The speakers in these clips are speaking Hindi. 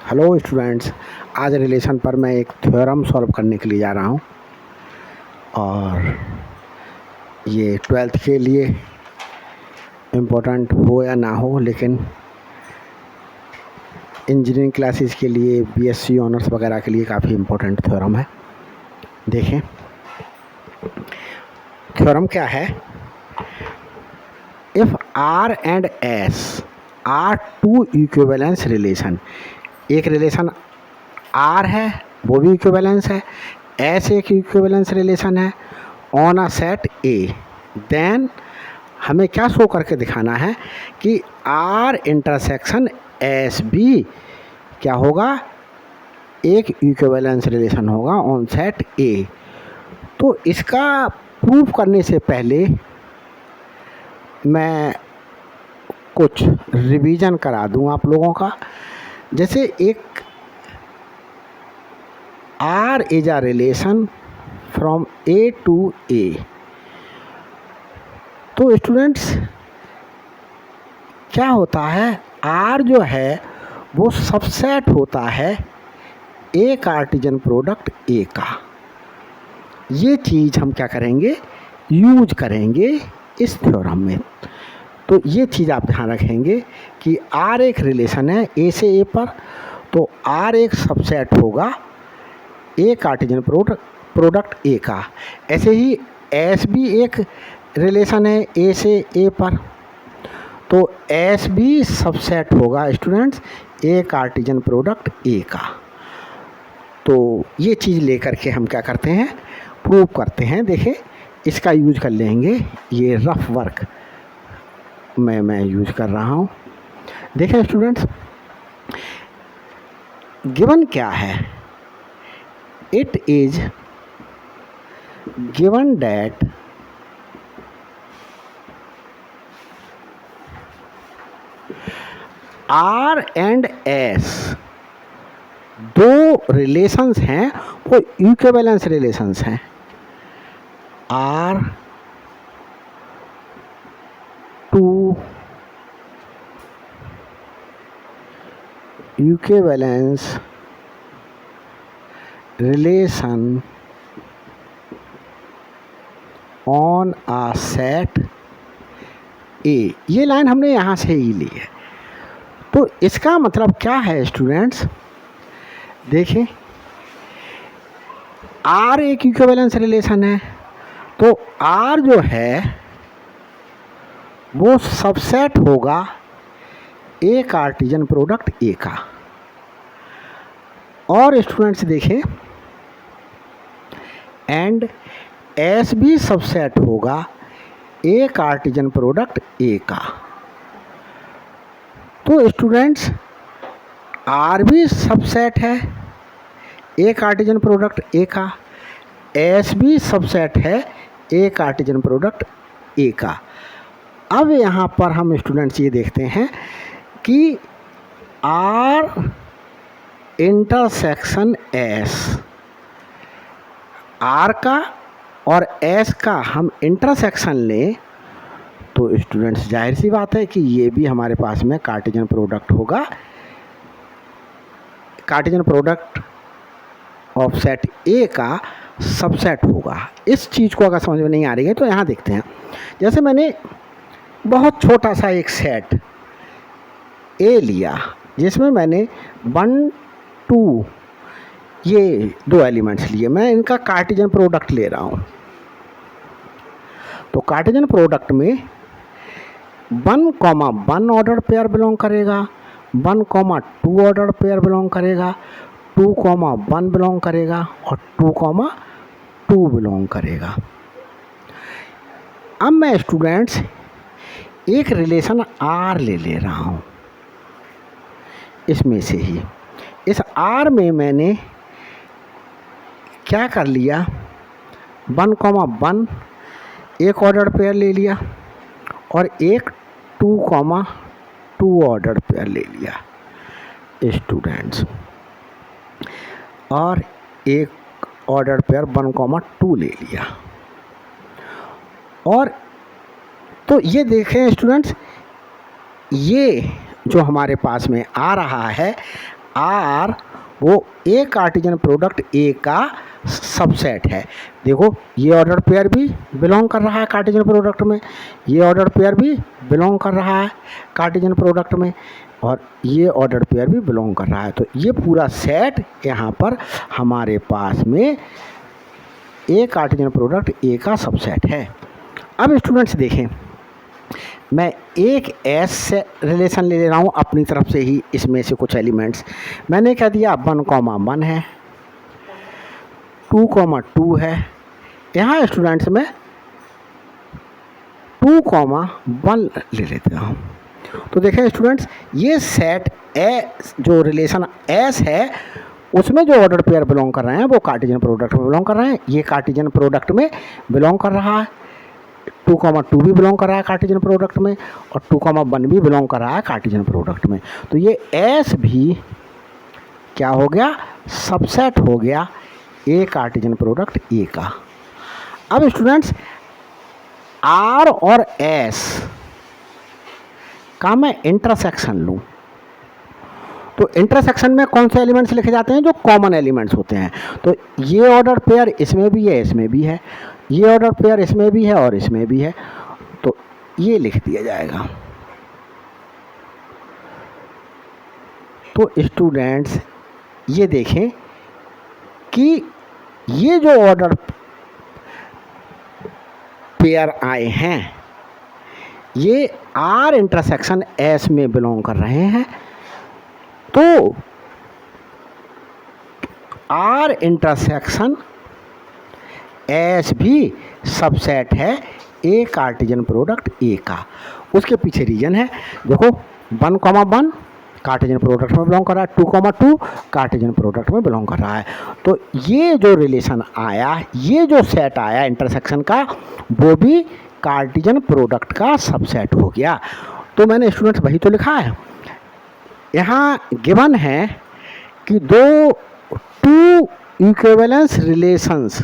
हेलो स्टूडेंट्स, आज रिलेशन पर मैं एक थ्योरम सॉल्व करने के लिए जा रहा हूँ और ये 12th के लिए इम्पोर्टेंट हो या ना हो, लेकिन इंजीनियरिंग क्लासेस के लिए बीएससी ऑनर्स वगैरह के लिए काफ़ी इम्पोर्टेंट थ्योरम है। देखें थ्योरम क्या है। If R and S are two equivalence relation, एक रिलेशन आर है वो भी इक्विवेलेंस है, एस एक इक्विवेलेंस रिलेशन है on a set A, then हमें क्या शो करके दिखाना है कि आर इंटरसेक्शन एस भी क्या होगा, एक इक्विवेलेंस रिलेशन होगा ऑन सेट ए। तो इसका प्रूफ करने से पहले मैं कुछ रिवीजन करा दूं आप लोगों का। जैसे एक R is a relation from A to A, तो स्टूडेंट्स क्या होता है, R जो है वो सबसेट होता है A कार्टेशियन प्रोडक्ट A का। ये चीज़ हम क्या करेंगे, यूज करेंगे इस थ्योरम में। तो ये चीज़ आप ध्यान रखेंगे कि R एक रिलेशन है A से A पर, तो R एक सबसेट होगा ए कार्टेशियन प्रोडक्ट ए का। ऐसे ही एस भी एक रिलेशन है ए से ए पर, तो एस भी सबसेट होगा स्टूडेंट्स ए कार्टेशियन प्रोडक्ट ए का। तो ये चीज़ लेकर के हम क्या करते हैं, प्रूव करते हैं। देखें इसका यूज कर लेंगे, ये रफ वर्क मैं यूज कर रहा हूँ। देखें स्टूडेंट्स, गिवन क्या है, it is given that R and S दो रिलेशंस हैं, वो इक्विवेलेंस रिलेशंस हैं। R two equivalence relation on a set A, ये लाइन हमने यहाँ से ही ली है। तो इसका मतलब क्या है स्टूडेंट्स, देखें R एक इक्विवेलेंस रिलेशन है, तो R जो है वो सबसेट होगा ए कार्टेशियन प्रोडक्ट ए का। और स्टूडेंट्स देखें एंड एस भी सबसेट होगा ए कार्टेशियन प्रोडक्ट ए का। तो स्टूडेंट्स आर भी सबसेट है ए कार्टेशियन प्रोडक्ट ए का, एस भी सबसेट है ए कार्टेशियन प्रोडक्ट ए का। अब यहाँ पर हम स्टूडेंट्स ये देखते हैं कि आर इंटरसेक्शन एस, आर का और एस का हम इंटरसेक्शन लें तो स्टूडेंट्स जाहिर सी बात है कि ये भी हमारे पास में कार्टेशियन प्रोडक्ट होगा, कार्टेशियन प्रोडक्ट ऑफ सेट ए का सबसेट होगा। इस चीज़ को अगर समझ में नहीं आ रही है तो यहाँ देखते हैं। जैसे मैंने बहुत छोटा सा एक सेट ए लिया जिसमें मैंने 1 2 ये दो एलिमेंट्स लिए, मैं इनका कार्टेशियन प्रोडक्ट ले रहा हूँ। तो कार्टेशियन प्रोडक्ट में 1,1 ऑर्डर पेयर बिलोंग करेगा, 1,2 ऑर्डर पेयर बिलोंग करेगा, 2,1 बिलोंग करेगा और 2,2 बिलोंग करेगा। अब मैं स्टूडेंट्स एक रिलेशन आर ले रहा हूँ, इसमें से ही इस आर में मैंने क्या कर लिया, 1,1 एक ऑर्डर पेयर ले लिया और एक 2,2 ऑर्डर पेयर ले लिया स्टूडेंट्स, और एक ऑर्डर पेयर 1,2 ले लिया। और तो ये देखें स्टूडेंट्स, ये जो हमारे पास में आ रहा है आर वो ए कार्टेशियन प्रोडक्ट ए का सबसेट है। देखो ये ऑर्डर पेयर भी बिलोंग कर रहा है कार्टेशियन प्रोडक्ट में, ये ऑर्डर पेयर भी बिलोंग कर रहा है कार्टेशियन प्रोडक्ट में, और ये ऑर्डर पेयर भी बिलोंग कर रहा है। तो ये पूरा सेट यहाँ पर हमारे पास में ए कार्टेशियन प्रोडक्ट ए का सबसेट है। अब स्टूडेंट्स देखें, मैं एक एस से रिलेशन ले रहा हूँ अपनी तरफ से ही, इसमें से कुछ एलिमेंट्स मैंने कह दिया 1,1 है, 2,2 है। यहाँ स्टूडेंट्स में 2,1 ले लेते हूँ। तो देखें स्टूडेंट्स, ये सेट ए जो रिलेशन एस है उसमें जो ऑर्डर पेयर बिलोंग कर रहे हैं वो कार्टेशियन प्रोडक्ट में बिलोंग कर रहे हैं। ये कार्टेशियन प्रोडक्ट में बिलोंग कर रहा है, 2,2 भी बिलोंग कर रहा है कार्टेशियन प्रोडक्ट में, और 2,1 भी बिलोंग कर रहा है कार्टेशियन प्रोडक्ट में। तो ये एस भी क्या हो गया, सबसेट हो गया ए कार्टेशियन प्रोडक्ट ए का। अब स्टूडेंट्स आर और एस का मैं इंटरसेक्शन लूँ, तो इंटरसेक्शन में कौन से एलिमेंट्स लिखे जाते हैं, जो कॉमन एलिमेंट्स होते हैं। तो ये ऑर्डर पेयर इसमें भी है, इसमें भी है, ये ऑर्डर पेयर इसमें भी है और इसमें भी है, तो ये लिख दिया जाएगा। तो स्टूडेंट्स ये देखें कि ये जो ऑर्डर पेयर आए हैं ये आर इंटरसेक्शन एस में बिलोंग कर रहे हैं। तो आर इंटरसेक्शन एस भी सबसेट है ए कार्टेशियन प्रोडक्ट ए का। उसके पीछे रीजन है, देखो 1,1 कार्टेशियन प्रोडक्ट में बिलोंग कर रहा है, 2,2 कार्टेशियन प्रोडक्ट में बिलोंग कर रहा है। तो ये जो रिलेशन आया, ये जो सेट आया इंटरसेक्शन का, वो भी कार्टेशियन प्रोडक्ट का सबसेट हो गया। तो मैंने स्टूडेंट्स वही तो लिखा है। यहाँ गिवन है कि टू इक्विवेलेंस रिलेशंस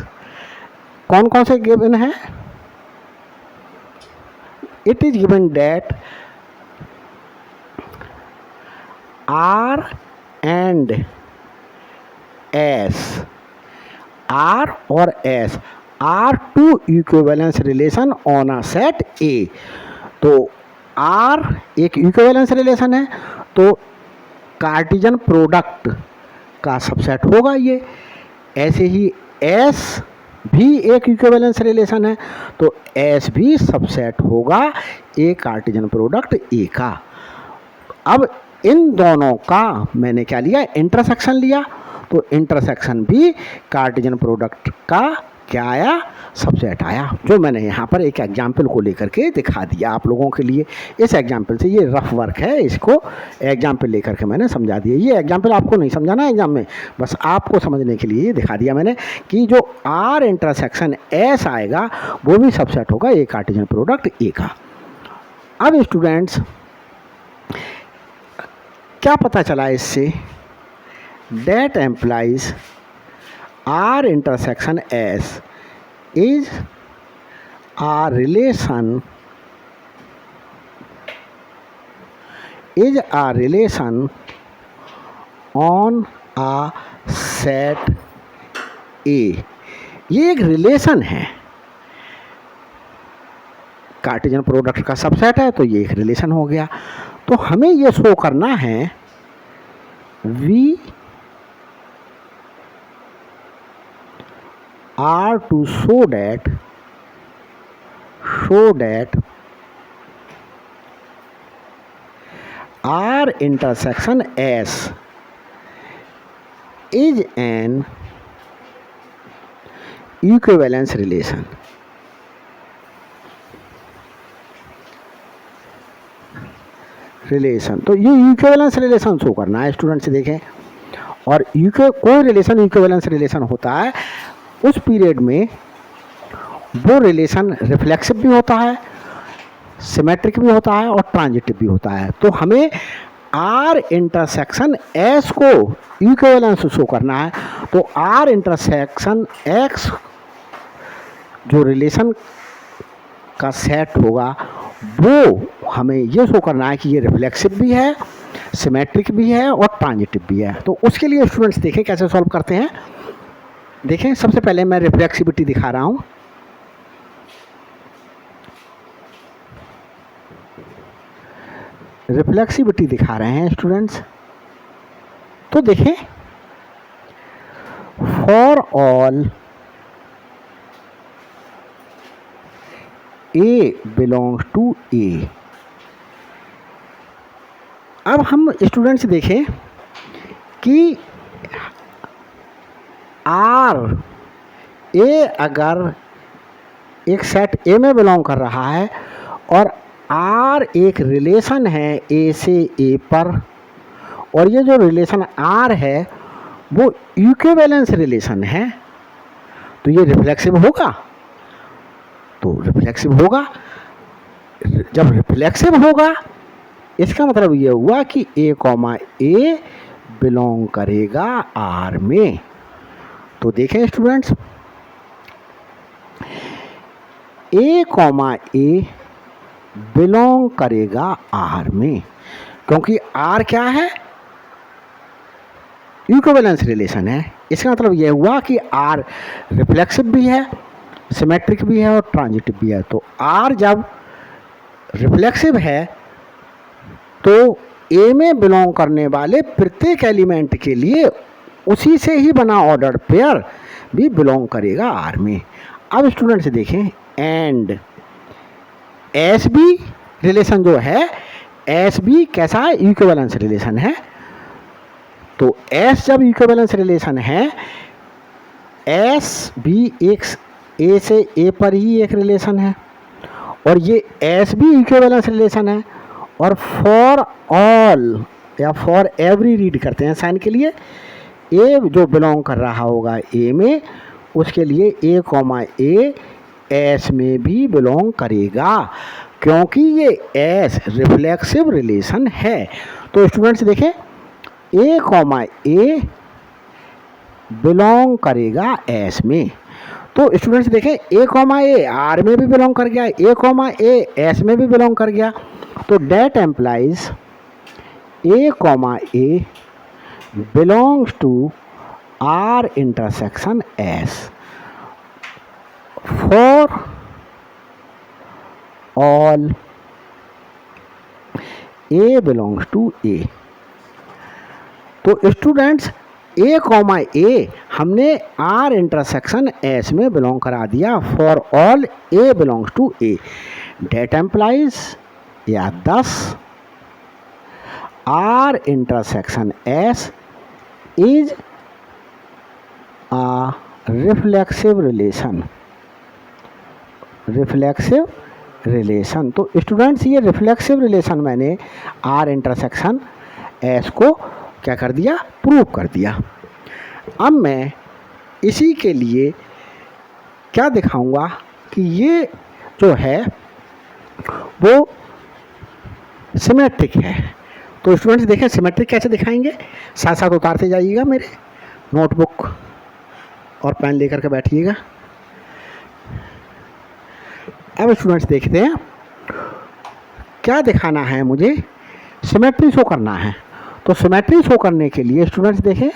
कौन कौन से गिवन है। It is given that R and S, R और S are two equivalence relation on a set A। तो R एक equivalence relation है, तो कार्टेशियन प्रोडक्ट का सबसेट होगा ये। ऐसे ही S भी एक इक्विवेलेंस रिलेशन है, तो S भी सबसेट होगा ए कार्टेशियन प्रोडक्ट ए का। अब इन दोनों का मैंने क्या लिया, इंटरसेक्शन लिया, तो इंटरसेक्शन भी कार्टेशियन प्रोडक्ट का क्या आया, सबसेट आया, जो मैंने यहाँ पर एक एग्जाम्पल को लेकर के दिखा दिया आप लोगों के लिए। इस एग्जाम्पल से, ये रफ वर्क है, इसको एग्जाम्पल लेकर के मैंने समझा दिया। ये एग्जाम्पल आपको नहीं समझाना है एग्जाम में, बस आपको समझने के लिए दिखा दिया मैंने कि जो आर इंटरसेक्शन एस आएगा वो भी सबसेट होगा ए कार्टेशियन प्रोडक्ट ए का। अब स्टूडेंट्स क्या पता चला इससे, that implies R intersection S is a relation on a set A। ये एक रिलेशन है, कार्टेशियन प्रोडक्ट का सबसेट है, तो ये एक रिलेशन हो गया। तो हमें ये शो करना है we are to show that R intersection S is an equivalence relation। तो ये इक्विवेलेंस रिलेशन शो करना है स्टूडेंट से। देखें, और कोई रिलेशन इक्विवेलेंस रिलेशन होता है, उस पीरियड में वो रिलेशन रिफ्लेक्सिव भी होता है, सिमेट्रिक भी होता है और ट्रांजिटिव भी होता है। तो हमें आर इंटरसेक्शन एस को इक्विवेलेंस शो करना है, तो आर इंटरसेक्शन एक्स जो रिलेशन का सेट होगा वो हमें ये शो करना है कि ये रिफ्लेक्सिव भी है, सिमेट्रिक भी है और ट्रांजिटिव भी है। तो उसके लिए स्टूडेंट्स देखें कैसे सॉल्व करते हैं। देखें, सबसे पहले मैं रिफ्लेक्सिविटी दिखा रहा हूँ। रिफ्लेक्सिविटी दिखा रहे हैं स्टूडेंट्स। तो देखें, for all a belongs to A. अब हम स्टूडेंट्स देखें कि आर ए अगर एक सेट ए में बिलोंग कर रहा है और आर एक रिलेशन है ए से ए पर, और ये जो रिलेशन आर है वो इक्विवेलेंस रिलेशन है, तो ये रिफ्लेक्सिव होगा। तो रिफ्लेक्सिव होगा। जब रिफ्लेक्सिव होगा इसका मतलब ये हुआ कि ए कॉमा ए बिलोंग करेगा आर में। तो देखें students, A comma a belong करेगा आर में, क्योंकि आर क्या है, इक्विवेलेंस रिलेशन है। इसका मतलब यह हुआ कि आर रिफ्लेक्सिव भी है, सिमेट्रिक भी है और ट्रांजिटिव भी है। तो आर जब रिफ्लेक्सिव है तो ए में बिलोंग करने वाले प्रत्येक एलिमेंट के लिए उसी से ही बना ऑर्डर पेयर भी बिलोंग करेगा आर में। अब स्टूडेंट से देखें, एंड एस बी रिलेशन जो है, एस बी कैसा है, इक्विवेलेंस रिलेशन है। तो एस जब इक्विवेलेंस रिलेशन है, एस भी एक ए से ए पर ही एक रिलेशन है, और ये एस भी इक्विवेलेंस रिलेशन है। और फॉर ऑल या फॉर एवरी रीड करते हैं साइन के लिए, ए जो बिलोंग कर रहा होगा ए में, उसके लिए ए कॉमा ए एस में भी बिलोंग करेगा, क्योंकि ये एस रिफ्लेक्सिव रिलेशन है। तो स्टूडेंट्स देखें, ए कॉमा ए बिलोंग करेगा एस में। तो स्टूडेंट्स देखें, ए कॉमा ए आर में भी बिलोंग कर गया, ए कॉमा ए एस में भी बिलोंग कर गया। तो that implies a comma a belongs to R intersection S for all a belongs to A. तो स्टूडेंट्स ए कॉमा ए हमने आर इंटरसेक्शन एस में बिलोंग करा दिया, for all a belongs to A. That implies या 10 R intersection S is a reflexive relation. Reflexive relation, तो स्टूडेंट्स ये रिफ्लेक्सिव रिलेशन मैंने आर इंटरसेक्शन एस को क्या कर दिया, प्रूव कर दिया। अब मैं इसी के लिए क्या दिखाऊंगा कि ये जो है वो सिमेट्रिक है। तो स्टूडेंट्स देखें सिमेट्रिक कैसे दिखाएंगे, साथ साथ उतारते जाइएगा, मेरे नोटबुक और पेन लेकर के बैठिएगा। अब स्टूडेंट्स देखते हैं क्या दिखाना है मुझे, सिमेट्री शो करना है। तो सिमेट्री शो करने के लिए स्टूडेंट्स देखें,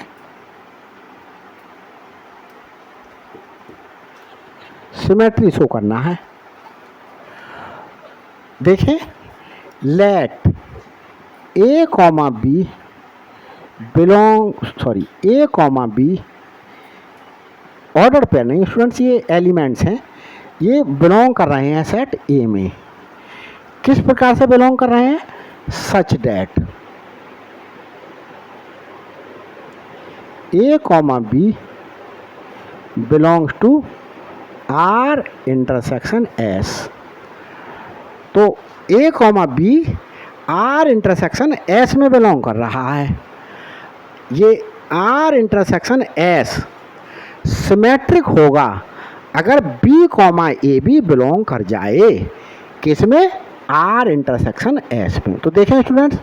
सिमेट्री शो करना है। देखें, लेट ए कॉमा बी ए कॉमा बी ऑर्डर पेयर नहीं स्टूडेंट्स, ये एलिमेंट्स हैं, ये बिलोंग कर रहे हैं सेट ए में। किस प्रकार से बिलोंग कर रहे हैं, such that a comma b belongs to R intersection S. तो ए comma b R intersection S में बिलोंग कर रहा है। ये आर इंटरसेक्शन एस सिमेट्रिक होगा अगर बी कॉमा ए भी बिलोंग कर जाए, किसमें, आर इंटरसेक्शन एस में। तो देखें students,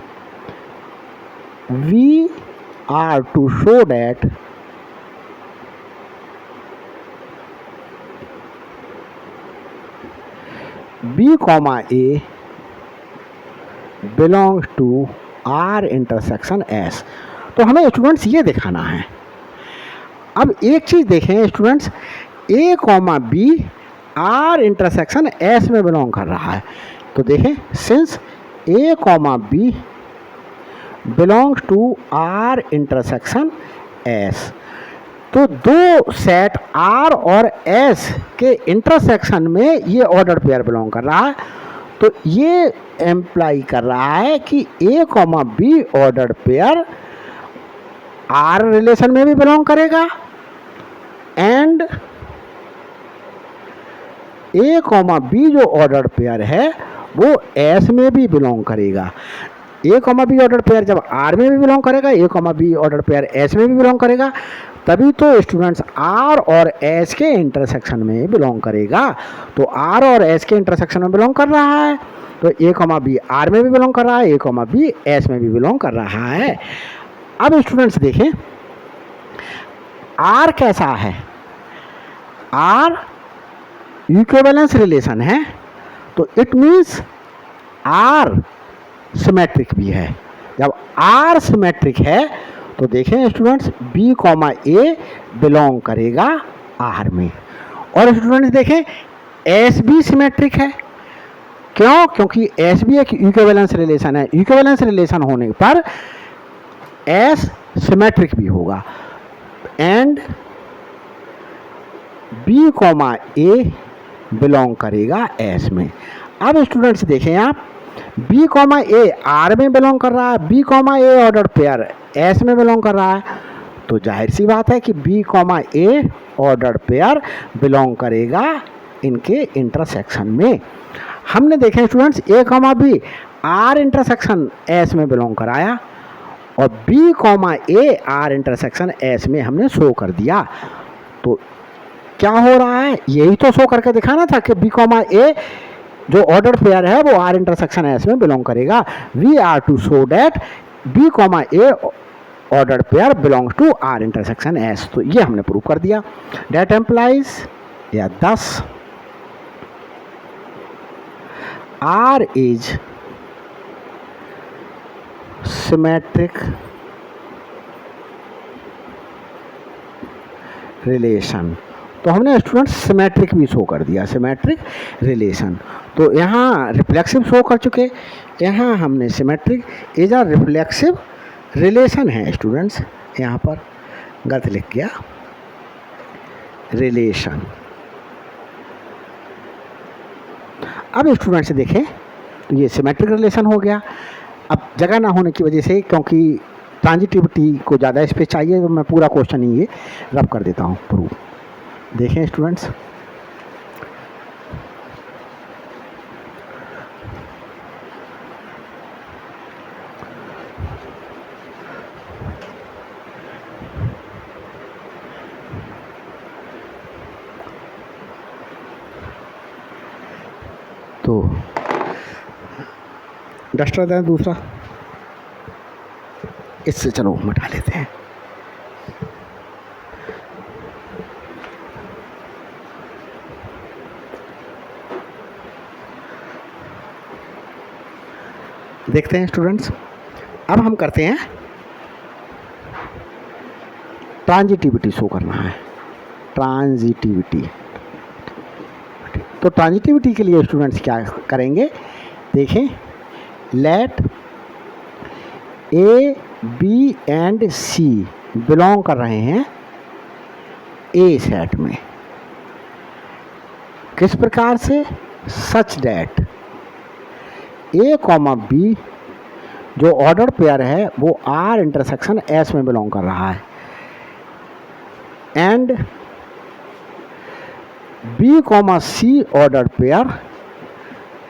we are to show that b comma a belongs to R intersection S. तो हमें स्टूडेंट्स ये दिखाना है। अब एक चीज़ देखें स्टूडेंट्स, ए comma b R intersection S में बिलोंग कर रहा है। तो देखें, since a comma b belongs to R intersection S, तो दो सेट आर और एस के इंटरसेक्शन में ये ऑर्डर पेयर बिलोंग कर रहा है। तो ये एम्प्लाई कर रहा है कि a comma b order pair R relation में भी बिलोंग करेगा एंड ए कॉमा बी जो ऑर्डर पेयर है वो एस में भी बिलोंग करेगा। ए कॉमा बी ऑर्डर पेयर जब आर में भी बिलोंग करेगा, ए comma b order pair S में भी बिलोंग करेगा, तभी तो स्टूडेंट्स आर और एस के इंटरसेक्शन में बिलोंग करेगा। तो आर और एस के इंटरसेक्शन में बिलोंग कर रहा है, तो ए कॉमा बी आर में भी बिलोंग कर रहा है, ए कॉमा बी एस में भी बिलोंग कर रहा है। अब स्टूडेंट्स देखें, आर कैसा है? आर इक्विवेलेंस रिलेशन है, तो इट मीन्स आर सिमेट्रिक भी है। जब आर सिमेट्रिक है तो देखें students, B comma a belong करेगा आर में। और स्टूडेंट्स देखें, एस भी सिमेट्रिक है। क्यों? क्योंकि एस भी एक इक्विवेलेंस रिलेशन है। इक्विवेलेंस रिलेशन होने पर एस सिमेट्रिक भी होगा and b comma a belong करेगा एस में। अब स्टूडेंट्स देखें आप, बी कॉमा ए आर में बिलोंग कर रहा है, b comma a order pair S में बिलोंग कर रहा है, तो जाहिर सी बात है कि b comma a order pair belong करेगा इनके इंटरसेक्शन में। हमने देखे स्टूडेंट्स, ए comma b R intersection S में बिलोंग कराया और b comma a R intersection S में हमने शो कर दिया। तो क्या हो रहा है? यही तो शो करके दिखाना था कि बी कॉमा ए जो ऑर्डर पेयर है वो आर इंटरसेक्शन एस में बिलोंग करेगा। We are to show that b comma a order pair belongs to R intersection S. तो ये हमने प्रूव कर दिया। डैट एम्प्लाइज या 10 आर इज सिमेट्रिक रिलेशन। तो हमने स्टूडेंट्स सिमेट्रिक भी शो कर दिया, सिमेट्रिक रिलेशन। तो यहाँ रिफ्लेक्सिव शो कर चुके, यहाँ हमने symmetric is a reflexive relation है स्टूडेंट्स। यहाँ पर गलत लिख गया, रिलेशन। अब स्टूडेंट्स देखें, तो ये सिमेट्रिक रिलेशन हो गया। अब जगह ना होने की वजह से, क्योंकि ट्रांजिटिविटी को ज़्यादा स्पेस चाहिए, तो मैं पूरा क्वेश्चन ही ये रब कर देता हूँ प्रूफ। देखें स्टूडेंट्स, तो डस्टर दें दूसरा, इससे चलो मिटा लेते हैं। देखते हैं स्टूडेंट्स, अब हम करते हैं ट्रांजिटिविटी शो करना है, ट्रांजिटिविटी। तो ट्रांजिटिविटी के लिए स्टूडेंट्स क्या करेंगे? देखें, let a b and c belong कर रहे हैं ए सेट में। किस प्रकार से? Such that a comma b जो ऑर्डर पेयर है वो आर इंटरसेक्शन एस में बिलोंग कर रहा है and b comma c order pair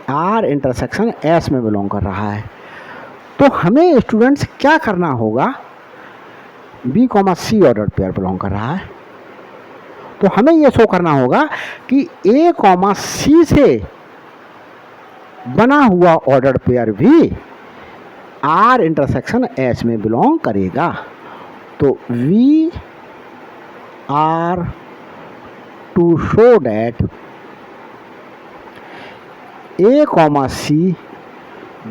R intersection S में बिलोंग कर रहा है। तो हमें स्टूडेंट्स क्या करना होगा? B comma c order pair belong कर रहा है, तो हमें यह शो करना होगा कि ए कॉमा सी से बना हुआ ऑर्डर पेयर भी आर इंटरसेक्शन एस में बिलोंग करेगा। तो we are to show that a comma C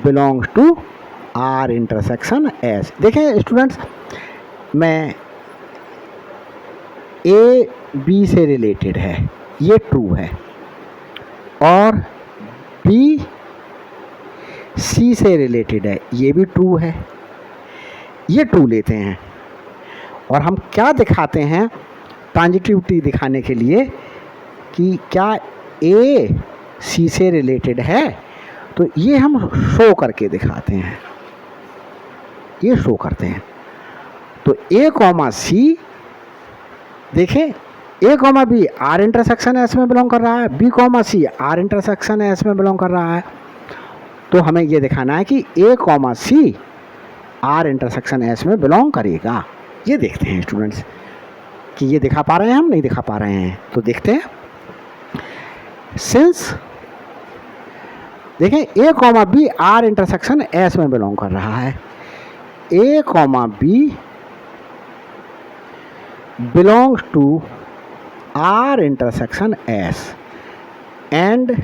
belongs to R intersection S. देखें स्टूडेंट्स, मैं ए बी से रिलेटेड है, ये ट्रू है, और बी सी से रिलेटेड है, ये भी ट्रू है, ये ट्रू लेते हैं। और हम क्या दिखाते हैं ट्रांजिटिविटी दिखाने के लिए कि क्या ए सी से रिलेटेड है, तो ये हम शो करके दिखाते हैं, ये शो करते हैं। तो ए कॉमा सी, देखें a comma b R intersection S में बिलोंग कर रहा है, बी कॉमा सी आर इंटरसेक्शन एस में बिलोंग कर रहा है। तो हमें ये दिखाना है कि a comma C R intersection S में बिलोंग करेगा। ये देखते हैं स्टूडेंट्स कि ये दिखा पा रहे हैं, हम नहीं दिखा पा रहे हैं, तो देखते हैं। सिंस देखें a comma b R intersection S में बिलोंग कर रहा है, a comma b belongs to R intersection S and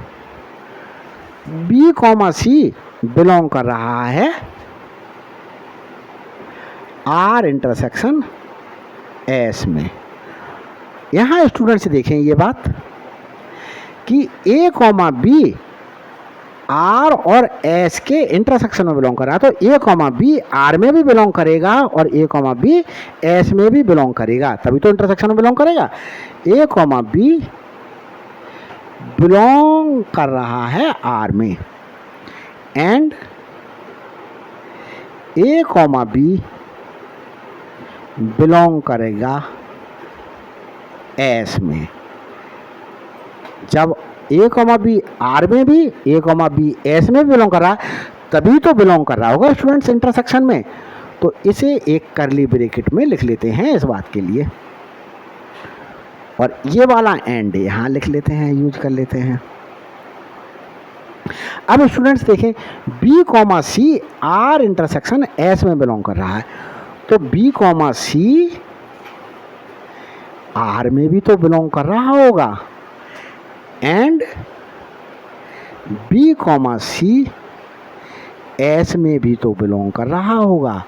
b comma C belong कर रहा है आर इंटरसेक्शन एस में। यहाँ स्टूडेंट्स देखें ये बात कि ए कॉमा बी आर और एस के इंटरसेक्शन में बिलोंग कर रहा है, तो ए कॉमा बी आर में भी बिलोंग करेगा और ए कॉमा बी एस में भी बिलोंग करेगा, तभी तो इंटरसेक्शन में बिलोंग करेगा। ए कॉमा बी बिलोंग कर रहा है आर में and a comma b belong करेगा एस में। जब ए कॉमा बी आर में भी, ए कॉमा बी एस में भी बिलोंग कर रहा है, तभी तो बिलोंग कर रहा होगा स्टूडेंट्स इंटरसेक्शन में। तो इसे एक कर्ली ब्रैकेट में लिख लेते हैं इस बात के लिए, और ये वाला एंड यहाँ लिख लेते हैं, यूज कर लेते हैं। अब स्टूडेंट्स देखें बी कॉमा सी आर इंटरसेक्शन एस में बिलोंग कर रहा है, तो बी कॉमा सी आर में भी तो बिलोंग कर रहा होगा and b comma C S में भी तो बिलोंग कर रहा होगा।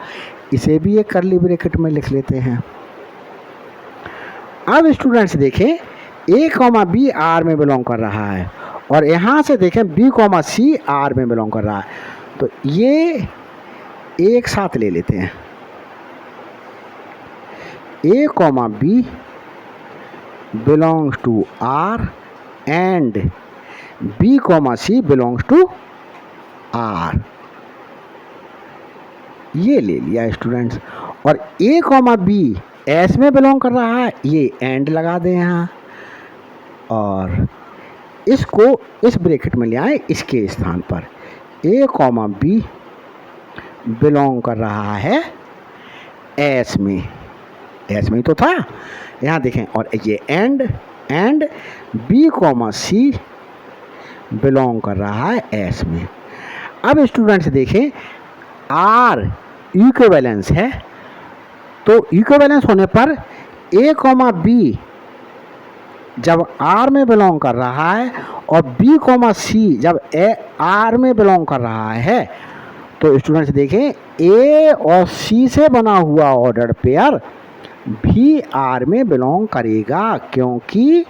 इसे भी एक कर्ली ब्रैकेट में लिख लेते हैं। अब स्टूडेंट्स देखें ए कॉमा बी आर में बिलोंग कर रहा है, और यहाँ से देखें बी कॉमा सी आर में बिलोंग कर रहा है, तो ये एक साथ ले लेते हैं। A comma b belongs to R and b comma C belongs to R, ये ले लिया स्टूडेंट्स। और ए कॉमा बी एस में बिलोंग कर रहा है, ये एंड लगा दें यहाँ, और इसको इस ब्रैकेट में ले आए इसके स्थान पर। ए कॉमा बी बिलोंग कर रहा है एस में, एस में ही तो था, यहाँ देखें, और ये and b comma C belong कर रहा है एस में। अब स्टूडेंट्स देखें आर इक्विवेलेंस है, तो इक्विवेलेंस होने पर ए कॉमा बी जब आर में बिलोंग कर रहा है और बी कॉमा सी जब आर में बिलोंग कर रहा है, तो स्टूडेंट्स देखें ए और सी से बना हुआ ऑर्डर पेयर भी आर में बिलोंग करेगा, क्योंकि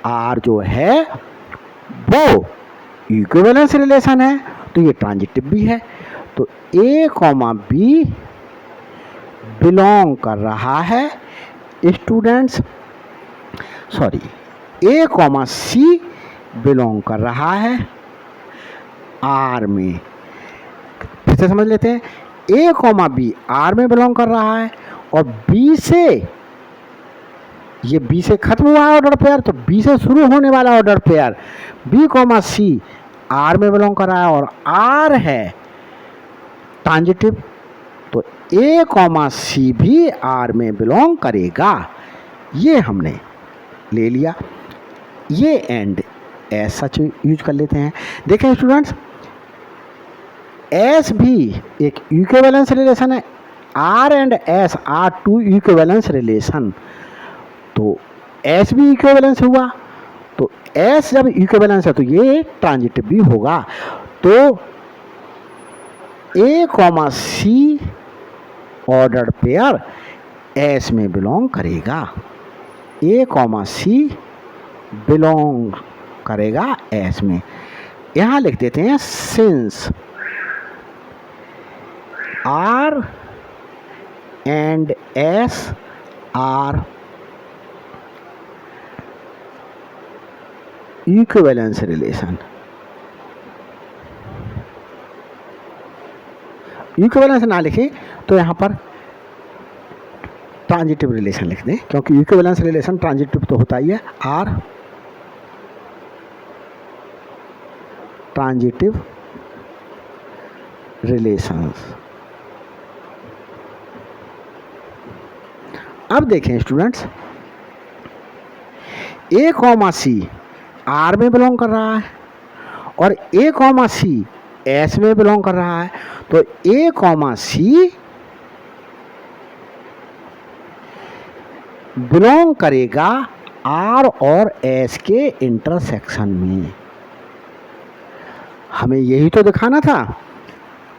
आर जो है वो इक्विवेलेंस रिलेशन है, तो ये ट्रांजिटिव भी है। तो ए कॉमा बी बिलोंग कर रहा है स्टूडेंट्स, सॉरी ए कॉमा सी बिलोंग कर रहा है आर में। फिर से समझ लेते हैं, ए कॉमा बी आर में बिलोंग कर रहा है, और बी से, ये बी से खत्म हुआ है ऑर्डर पेयर, तो बी से शुरू होने वाला ऑर्डर पेयर बी कॉमा सी आर में बिलोंग कर रहा है, और आर है ट्रांजिटिव, तो ए कॉमा सी भी आर में बिलोंग करेगा। ये हमने ले लिया, ये एंड एस सच यूज कर लेते हैं। देखें स्टूडेंट्स एस भी एक इक्विवेलेंस रिलेशन है, R and S are two equivalence relation, तो एस भी इक्विवेलेंस हुआ, तो एस जब इक्विवेलेंस है तो ये ट्रांजिटिव भी होगा। तो ए comma C ordered pair S में बिलोंग करेगा। ए कॉमा सी बिलोंग करेगा एस में। यहां लिख देते हैं since R and S are equivalence relation. Equivalence ना लिखें तो यहां पर ट्रांजिटिव रिलेशन लिख दें, क्योंकि इक्विवेलेंस रिलेशन ट्रांजिटिव तो होता ही है। R transitive relations. अब देखें स्टूडेंट्स, ए कॉमा सी आर में बिलोंग कर रहा है और ए कॉमा सी एस में बिलोंग कर रहा है, तो ए कॉमा सी बिलोंग करेगा आर और एस के इंटरसेक्शन में। हमें यही तो दिखाना था।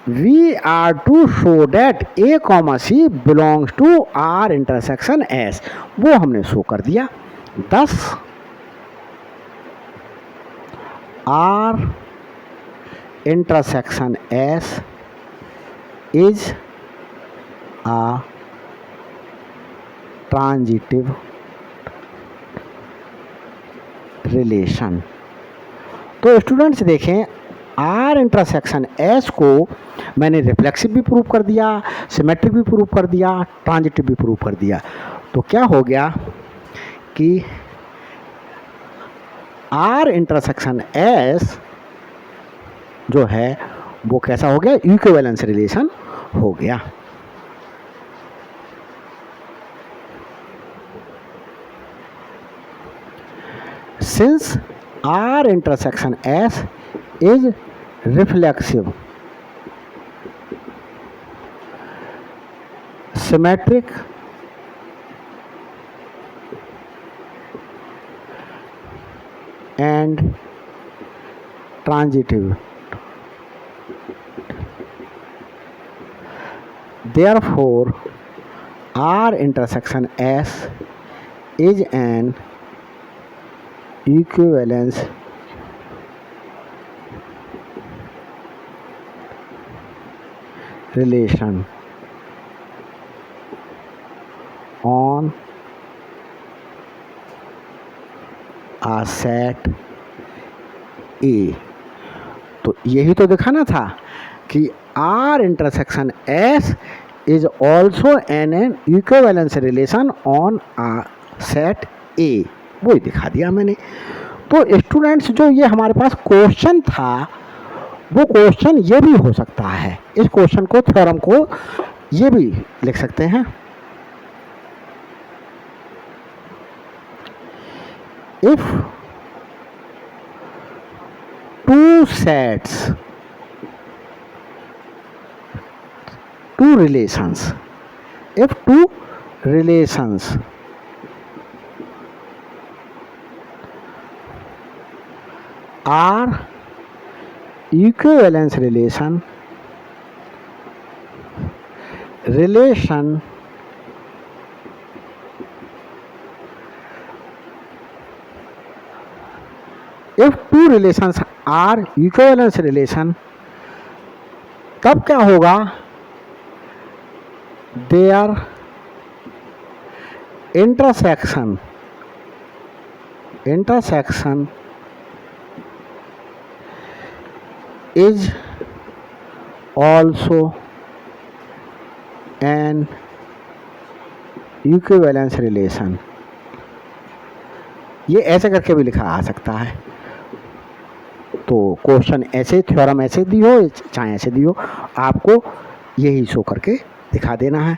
We are to show that A comma C belongs to R intersection S, वो हमने शो कर दिया। thus R intersection S is a transitive relation। तो स्टूडेंट्स देखें, आर इंटरसेक्शन एस को मैंने रिफ्लेक्सिव भी प्रूव कर दिया, सिमेट्रिक भी प्रूव कर दिया, ट्रांजिटिव भी प्रूव कर दिया। तो क्या हो गया कि आर इंटरसेक्शन एस जो है वो कैसा हो गया, इक्विवेलेंस रिलेशन हो गया। Since R intersection S is reflexive, symmetric and transitive, therefore R intersection S is an equivalence relation on a set A। तो यही तो दिखाना था कि R intersection S is also an equivalence relation on a set A, वो ही दिखा दिया मैंने। तो स्टूडेंट्स जो ये हमारे पास क्वेश्चन था, वो क्वेश्चन ये भी हो सकता है। इस क्वेश्चन को, थ्योरम को ये भी लिख सकते हैं। If two sets, two relations, if two relations are equivalence relation if two relations are equivalence relation, तब क्या होगा, their intersection is also an equivalence relation। ये ऐसे करके भी लिखा आ सकता है। तो क्वेश्चन ऐसे, थ्योरम ऐसे दी हो चाहे ऐसे दी हो, आपको यही शो करके दिखा देना है।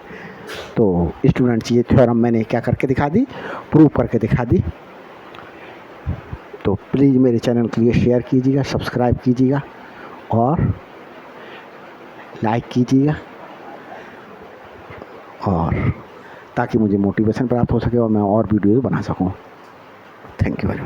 तो स्टूडेंट्स ये थ्योरम मैंने क्या करके दिखा दी, प्रूव करके दिखा दी। तो प्लीज़ मेरे चैनल के लिए शेयर कीजिएगा, सब्सक्राइब कीजिएगा और लाइक कीजिएगा, और ताकि मुझे मोटिवेशन प्राप्त हो सके और मैं और वीडियो बना सकूं। Thank you very much.